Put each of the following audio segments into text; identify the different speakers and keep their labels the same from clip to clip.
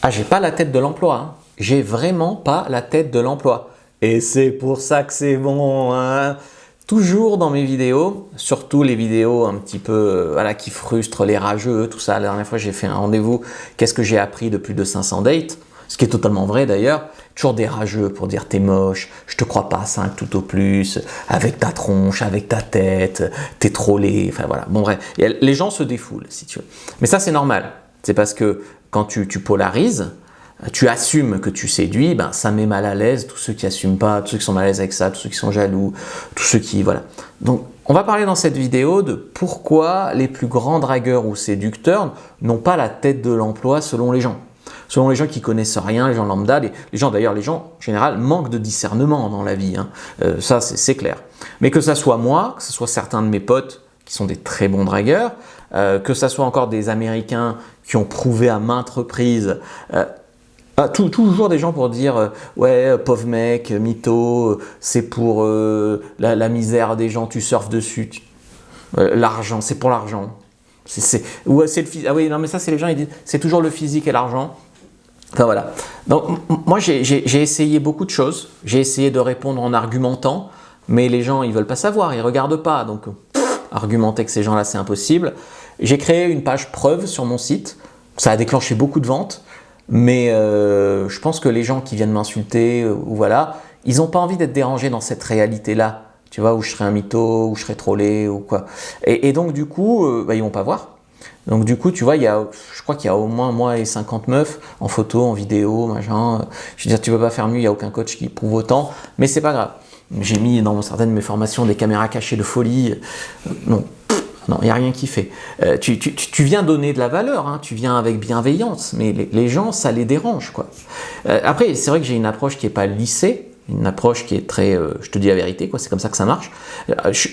Speaker 1: Ah, j'ai pas la tête de l'emploi, hein. J'ai vraiment pas la tête de l'emploi. Et c'est pour ça que c'est bon, hein. Toujours dans mes vidéos, surtout les vidéos un petit peu voilà, qui frustrent les rageux, tout ça. La dernière fois, j'ai fait un rendez-vous. Qu'est-ce que j'ai appris de plus de 500 dates? Ce qui est totalement vrai d'ailleurs. Toujours des rageux pour dire t'es moche, je te crois pas 5 tout au plus, avec ta tronche, avec ta tête, t'es trop laid. Enfin voilà, bon bref. Et les gens se défoulent si tu veux. Mais ça, c'est normal. C'est parce que quand tu polarises, tu assumes que tu séduis, ben, ça met mal à l'aise tous ceux qui n'assument pas, tous ceux qui sont mal à l'aise avec ça, tous ceux qui sont jaloux, tous ceux qui... Voilà. Donc, on va parler dans cette vidéo de pourquoi les plus grands dragueurs ou séducteurs n'ont pas la tête de l'emploi selon les gens. Selon les gens qui connaissent rien, les gens lambda, les gens d'ailleurs, les gens en général manquent de discernement dans la vie, hein. Ça c'est clair. Mais que ça soit moi, que ce soit certains de mes potes qui sont des très bons dragueurs, que ça soit encore des Américains qui ont prouvé à maintes reprises, toujours des gens pour dire ouais pauvre mec, mytho, c'est pour la misère des gens, tu surfes dessus, l'argent, c'est pour l'argent. Ouais, c'est le physique. Ah oui, non mais ça c'est les gens, ils disent c'est toujours le physique et l'argent. Enfin voilà. Donc moi j'ai essayé beaucoup de choses, j'ai essayé de répondre en argumentant, mais les gens ils veulent pas savoir, ils regardent pas, donc argumenter que ces gens-là c'est impossible. J'ai créé une page preuve sur mon site, ça a déclenché beaucoup de ventes, mais je pense que les gens qui viennent m'insulter, ou voilà, ils n'ont pas envie d'être dérangés dans cette réalité-là, tu vois, où je serais un mytho, où je serais trollé, ou quoi. Et donc du coup, ils vont pas voir. Donc du coup, tu vois, je crois qu'il y a au moins moi et 50 meufs en photo, en vidéo, machin. Je veux dire, tu peux pas faire mieux, il n'y a aucun coach qui prouve autant, mais c'est pas grave. J'ai mis dans certaines de mes formations des caméras cachées de folie. Non, il n'y a rien qui fait. Tu viens donner de la valeur, hein, tu viens avec bienveillance, mais les gens, ça les dérange, quoi. Après, c'est vrai que j'ai une approche qui n'est pas lissée, une approche qui est très, je te dis la vérité, quoi, c'est comme ça que ça marche.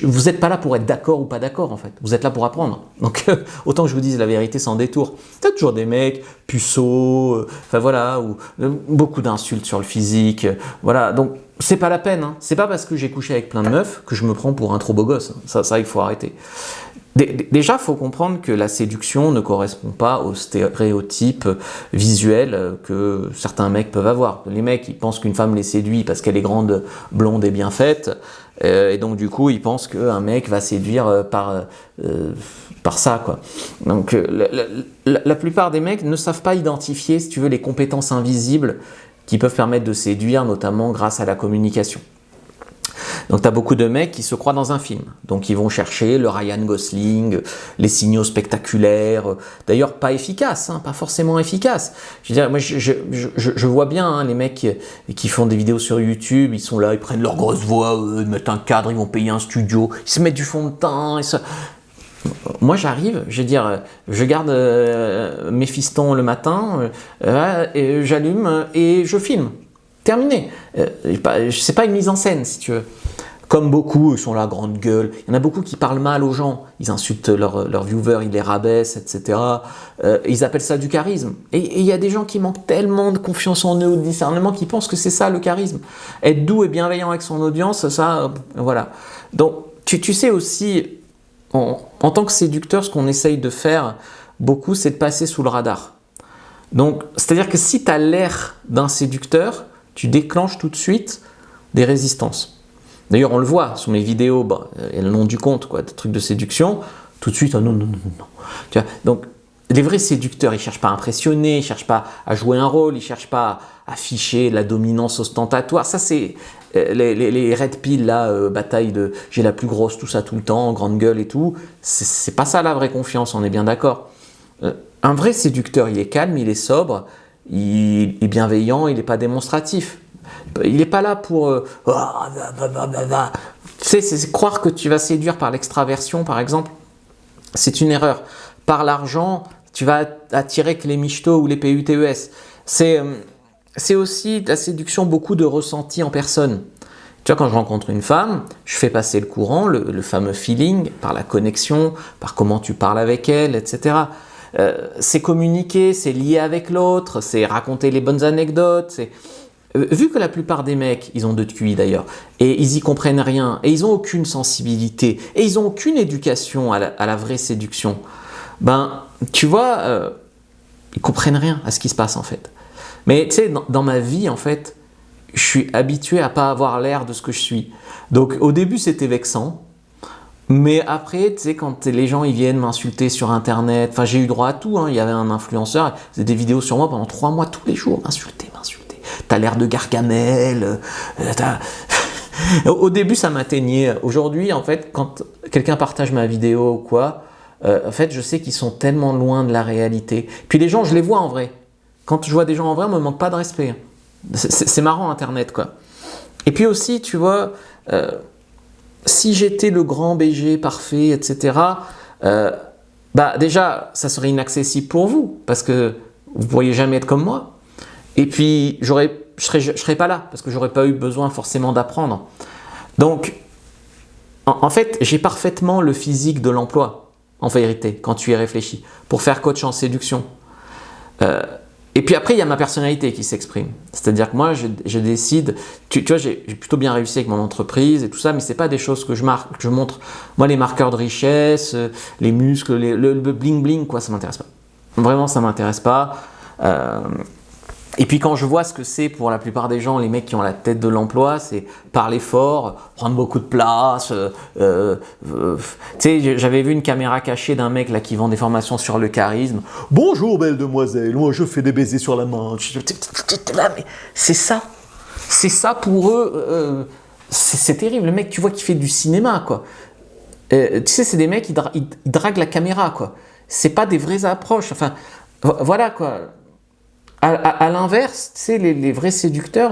Speaker 1: Vous n'êtes pas là pour être d'accord ou pas d'accord, en fait. Vous êtes là pour apprendre. Donc, autant que je vous dise la vérité sans détour. C'est toujours des mecs puceaux, enfin voilà, ou beaucoup d'insultes sur le physique, voilà. Donc, c'est pas la peine, hein. C'est pas parce que j'ai couché avec plein de meufs que je me prends pour un trop beau gosse. Ça, il faut arrêter. Déjà, il faut comprendre que la séduction ne correspond pas aux stéréotypes visuels que certains mecs peuvent avoir. Les mecs, ils pensent qu'une femme les séduit parce qu'elle est grande, blonde et bien faite, et donc du coup, ils pensent qu'un mec va séduire par ça, quoi. Donc, la plupart des mecs ne savent pas identifier, si tu veux, les compétences invisibles qui peuvent permettre de séduire, notamment grâce à la communication. Donc tu as beaucoup de mecs qui se croient dans un film, donc ils vont chercher le Ryan Gosling, les signaux spectaculaires, d'ailleurs pas efficaces, hein, pas forcément efficaces. Je veux dire, moi je vois bien hein, les mecs qui font des vidéos sur YouTube, ils sont là, ils prennent leur grosse voix, ils mettent un cadre, ils vont payer un studio, ils se mettent du fond de teint, et ça... Moi j'arrive, je veux dire, je garde mes fistons le matin, j'allume et je filme. Terminé. C'est pas une mise en scène si tu veux. Comme beaucoup, ils sont là, grande gueule. Il y en a beaucoup qui parlent mal aux gens. Ils insultent leurs viewers, ils les rabaissent, etc. Ils appellent ça du charisme. Et il y a des gens qui manquent tellement de confiance en eux, de discernement, qui pensent que c'est ça le charisme. Être doux et bienveillant avec son audience, ça, voilà. Donc, tu sais aussi, en tant que séducteur, ce qu'on essaye de faire beaucoup, c'est de passer sous le radar. Donc, c'est-à-dire que si tu as l'air d'un séducteur, tu déclenches tout de suite des résistances. D'ailleurs, on le voit sur mes vidéos, il y a le nom du compte, quoi, des trucs de séduction, tout de suite, oh non. Tu vois, donc, les vrais séducteurs, ils ne cherchent pas à impressionner, ils ne cherchent pas à jouer un rôle, ils ne cherchent pas à afficher la dominance ostentatoire. Ça, c'est les red pills, là, bataille de j'ai la plus grosse, tout ça, tout le temps, grande gueule et tout. C'est pas ça la vraie confiance, on est bien d'accord. Un vrai séducteur, il est calme, il est sobre, il est bienveillant, il n'est pas démonstratif. Il n'est pas là pour... Tu sais, c'est croire que tu vas séduire par l'extraversion, par exemple. C'est une erreur. Par l'argent, tu vas attirer que les michtos ou les PUTES. C'est aussi de la séduction, beaucoup de ressenti en personne. Tu vois, quand je rencontre une femme, je fais passer le courant, le fameux feeling, par la connexion, par comment tu parles avec elle, etc. C'est communiquer, c'est lier avec l'autre, c'est raconter les bonnes anecdotes, vu que la plupart des mecs, ils ont deux de QI d'ailleurs, et ils y comprennent rien, et ils n'ont aucune sensibilité, et ils n'ont aucune éducation à la vraie séduction, ben, tu vois, ils comprennent rien à ce qui se passe en fait. Mais tu sais, dans ma vie, en fait, je suis habitué à pas avoir l'air de ce que je suis. Donc au début, c'était vexant. Mais après, tu sais, quand les gens ils viennent m'insulter sur Internet, enfin j'ai eu droit à tout, hein. Il y avait un influenceur, il faisait des vidéos sur moi pendant 3 mois, tous les jours, m'insulter. T'as l'air de Gargamel. Au début, ça m'atteignait. Aujourd'hui, en fait, quand quelqu'un partage ma vidéo ou quoi, en fait, je sais qu'ils sont tellement loin de la réalité. Puis les gens, je les vois en vrai. Quand je vois des gens en vrai, on me manque pas de respect. C'est marrant Internet, quoi. Et puis aussi, tu vois, si j'étais le grand BG parfait, etc., bah déjà, ça serait inaccessible pour vous, parce que vous ne pourriez jamais être comme moi. Et puis, je serais pas là, parce que j'aurais pas eu besoin forcément d'apprendre. Donc, en fait, j'ai parfaitement le physique de l'emploi, en vérité, quand tu y réfléchis, pour faire coach en séduction. Et puis après, il y a ma personnalité qui s'exprime. C'est-à-dire que moi, je décide, tu vois, j'ai plutôt bien réussi avec mon entreprise et tout ça, mais ce n'est pas des choses que je montre. Moi, les marqueurs de richesse, les muscles, le bling-bling, quoi, ça ne m'intéresse pas. Vraiment, ça ne m'intéresse pas. Et puis quand je vois ce que c'est pour la plupart des gens, les mecs qui ont la tête de l'emploi, c'est parler fort, prendre beaucoup de place. Tu sais, j'avais vu une caméra cachée d'un mec là qui vend des formations sur le charisme. Bonjour belle demoiselle, moi je fais des baisers sur la main. Mais c'est ça pour eux. C'est terrible. Le mec, tu vois, qui fait du cinéma, quoi. Tu sais, c'est des mecs ils draguent la caméra, quoi. C'est pas des vraies approches. Enfin, voilà, quoi. À l'inverse, tu sais, les vrais séducteurs,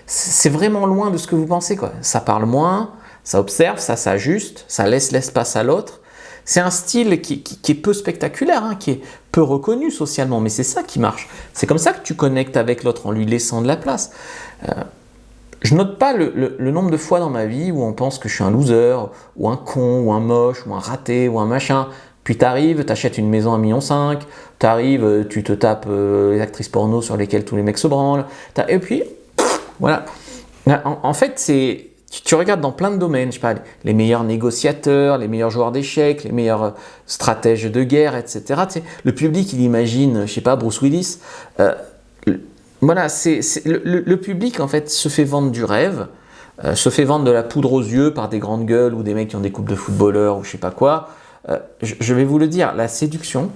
Speaker 1: c'est vraiment loin de ce que vous pensez, quoi. Ça parle moins, ça observe, ça s'ajuste, ça laisse l'espace à l'autre. C'est un style qui est peu spectaculaire, hein, qui est peu reconnu socialement, mais c'est ça qui marche. C'est comme ça que tu connectes avec l'autre, en lui laissant de la place. Je note pas le nombre de fois dans ma vie où on pense que je suis un loser, ou un con, ou un moche, ou un raté, ou un machin. Puis t'arrives, t'achètes une maison à 1,5 million, t'arrives, tu te tapes les actrices porno sur lesquelles tous les mecs se branlent, et puis, voilà. En fait, tu regardes dans plein de domaines, je sais pas, les meilleurs négociateurs, les meilleurs joueurs d'échecs, les meilleurs stratèges de guerre, etc. Tu sais, le public, il imagine, je sais pas, Bruce Willis. Voilà, le public, en fait, se fait vendre du rêve, se fait vendre de la poudre aux yeux par des grandes gueules ou des mecs qui ont des coupes de footballeurs ou je sais pas quoi. Je vais vous le dire, la séduction,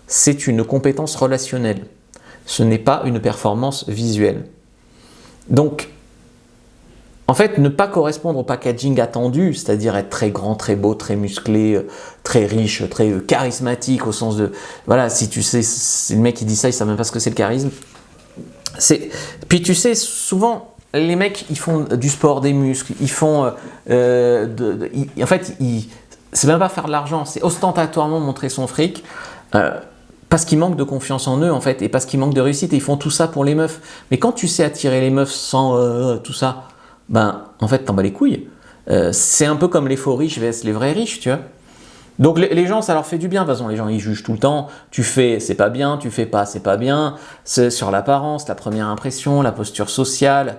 Speaker 1: c'est une compétence relationnelle. Ce n'est pas une performance visuelle. Donc, en fait, ne pas correspondre au packaging attendu, c'est-à-dire être très grand, très beau, très musclé, très riche, très charismatique au sens de... Voilà, si tu sais, c'est le mec qui dit ça, il ne sait même pas ce que c'est le charisme. Puis tu sais, souvent... Les mecs, ils font du sport, des muscles, ils font... en fait, c'est même pas faire de l'argent, c'est ostentatoirement montrer son fric parce qu'ils manquent de confiance en eux en fait et parce qu'ils manquent de réussite et ils font tout ça pour les meufs. Mais quand tu sais attirer les meufs sans tout ça, ben en fait t'en bats les couilles. C'est un peu comme les faux riches vs les vrais riches, tu vois. Donc les gens, ça leur fait du bien. De toute façon, les gens ils jugent tout le temps. Tu fais, c'est pas bien, tu fais pas, c'est pas bien. C'est sur l'apparence, la première impression, la posture sociale.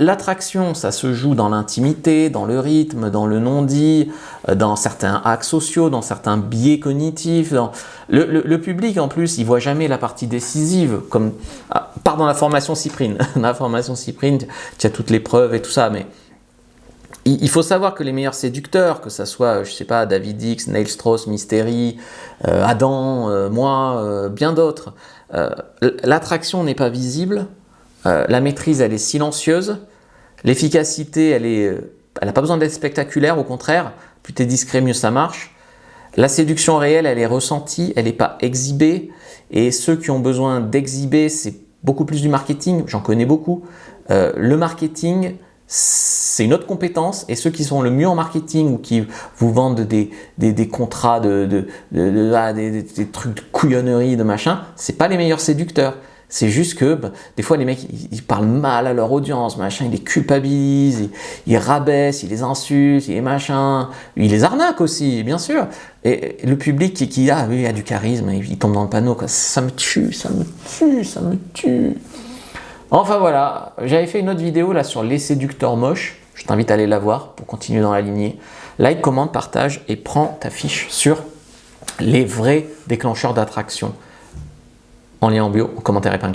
Speaker 1: L'attraction, ça se joue dans l'intimité, dans le rythme, dans le non-dit, dans certains axes sociaux, dans certains biais cognitifs. Le public, en plus, il voit jamais la partie décisive, comme part dans la formation Cyprine. Dans la formation Cyprine, tu as toutes les preuves et tout ça, mais il faut savoir que les meilleurs séducteurs, que ça soit, je sais pas, David X, Neil Strauss, Mystery, Adam, moi, bien d'autres, l'attraction n'est pas visible. La maîtrise, elle est silencieuse. L'efficacité, elle n'a pas besoin d'être spectaculaire, au contraire. Plus tu es discret, mieux ça marche. La séduction réelle, elle est ressentie, elle n'est pas exhibée. Et ceux qui ont besoin d'exhiber, c'est beaucoup plus du marketing. J'en connais beaucoup. Le marketing, c'est une autre compétence. Et ceux qui sont le mieux en marketing ou qui vous vendent des contrats, des trucs de couillonnerie, de machin, c'est pas les meilleurs séducteurs. C'est juste que des fois les mecs ils parlent mal à leur audience, machin, ils les culpabilisent, ils rabaissent, ils les insultent, ils les machins, ils les arnaquent aussi, bien sûr. Et le public qui a du charisme, il tombe dans le panneau, quoi. Ça me tue. Enfin voilà, j'avais fait une autre vidéo là sur les séducteurs moches. Je t'invite à aller la voir pour continuer dans la lignée. Like, commente, partage et prends ta fiche sur les vrais déclencheurs d'attraction. En lien en bio, en commentaire épinglé.